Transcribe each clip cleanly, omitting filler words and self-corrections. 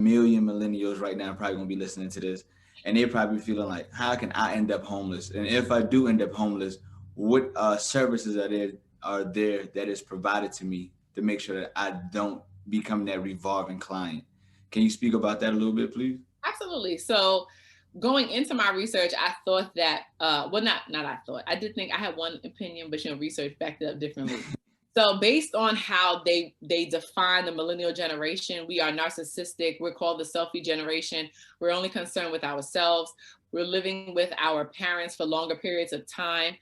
million millennials right now probably gonna be listening to this, and they're probably feeling like, how can I end up homeless? And if I do end up homeless, what services are there that is provided to me to make sure that I don't become that revolving client? Can you speak about that a little bit, please? Absolutely. So going into my research, I thought that, well, not I thought, I did think I had one opinion, but research backed it up differently. So based on how they define the millennial generation, we are narcissistic. We're called the selfie generation. We're only concerned with ourselves. We're living with our parents for longer periods of time.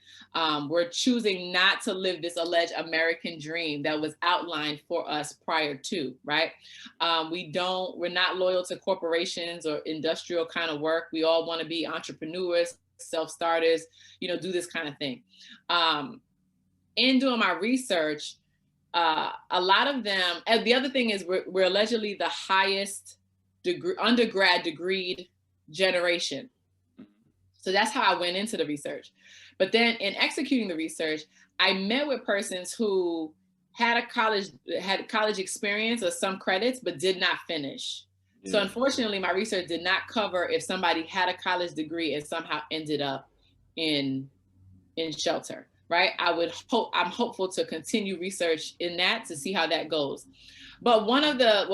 We're choosing not to live this alleged American dream that was outlined for us prior to, right? We're not loyal to corporations or industrial kind of work. We all want to be entrepreneurs, self-starters, do this kind of thing. In doing my research, a lot of them, and the other thing is we're allegedly the highest undergrad degreed generation. So that's how I went into the research. But then in executing the research, I met with persons who had college experience or some credits, but did not finish. Yeah. So unfortunately, my research did not cover if somebody had a college degree and somehow ended up in shelter. Right. I'm hopeful to continue research in that to see how that goes. But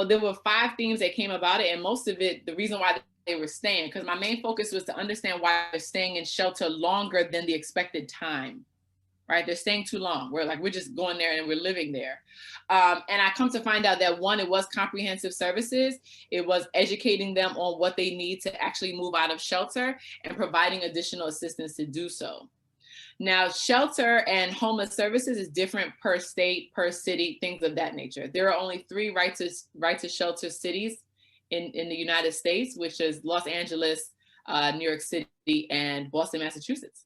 there were 5 themes that came about it. And most of it, the reason why they were staying, because my main focus was to understand why they're staying in shelter longer than the expected time. Right. They're staying too long. We're just going there and we're living there. And I come to find out that one, it was comprehensive services. It was educating them on what they need to actually move out of shelter and providing additional assistance to do so. Now, shelter and homeless services is different per state, per city, things of that nature. There are only 3 right to shelter cities in the United States, which is Los Angeles, New York City, and Boston, Massachusetts.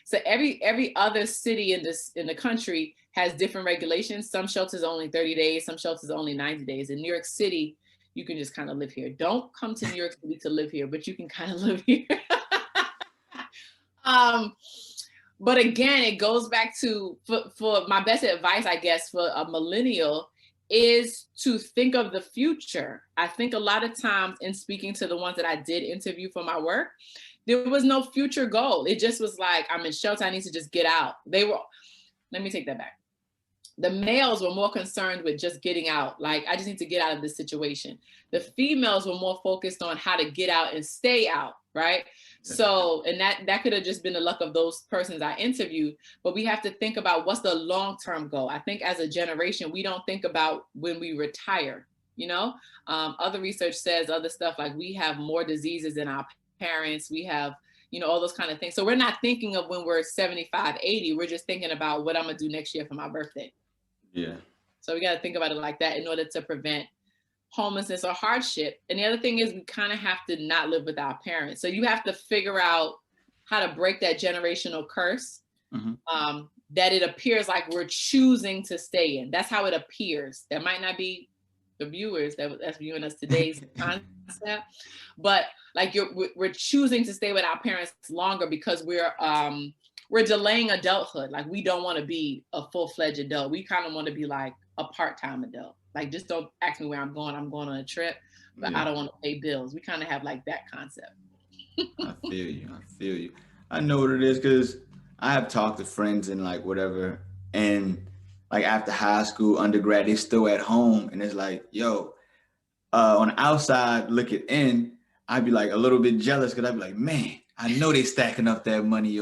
So every other city in the country has different regulations. Some shelters are only 30 days, some shelters are only 90 days. In New York City, you can just kind of live here. Don't come to New York City to live here, but you can kind of live here. But again, it goes back to, for my best advice, I guess, for a millennial is to think of the future. I think a lot of times in speaking to the ones that I did interview for my work, there was no future goal. It just was like, I'm in shelter, I need to just get out. Let me take that back. The males were more concerned with just getting out. Like, I just need to get out of this situation. The females were more focused on how to get out and stay out, right? So, and that could have just been the luck of those persons I interviewed, but we have to think about what's the long-term goal. I think as a generation, we don't think about when we retire, Other research says other stuff like we have more diseases than our parents. We have, all those kind of things. So we're not thinking of when we're 75, 80. We're just thinking about what I'm going to do next year for my birthday. Yeah. So we got to think about it like that in order to prevent homelessness or hardship. And the other thing is we kind of have to not live with our parents. So you have to figure out how to break that generational curse, that it appears like we're choosing to stay in. That's how it appears. That might not be the viewers that's viewing us today's concept, but like we're choosing to stay with our parents longer because we're delaying adulthood. Like we don't want to be a full-fledged adult. We kind of want to be like a part-time adult. Like, just don't ask me where I'm going. I'm going on a trip, but I don't want to pay bills. We kind of have like that concept. I feel you. I know what it is because I have talked to friends and like whatever, and like after high school, undergrad, they're still at home, and it's like, yo, on the outside looking in, I'd be like a little bit jealous because I'd be like, man, I know they stacking up that money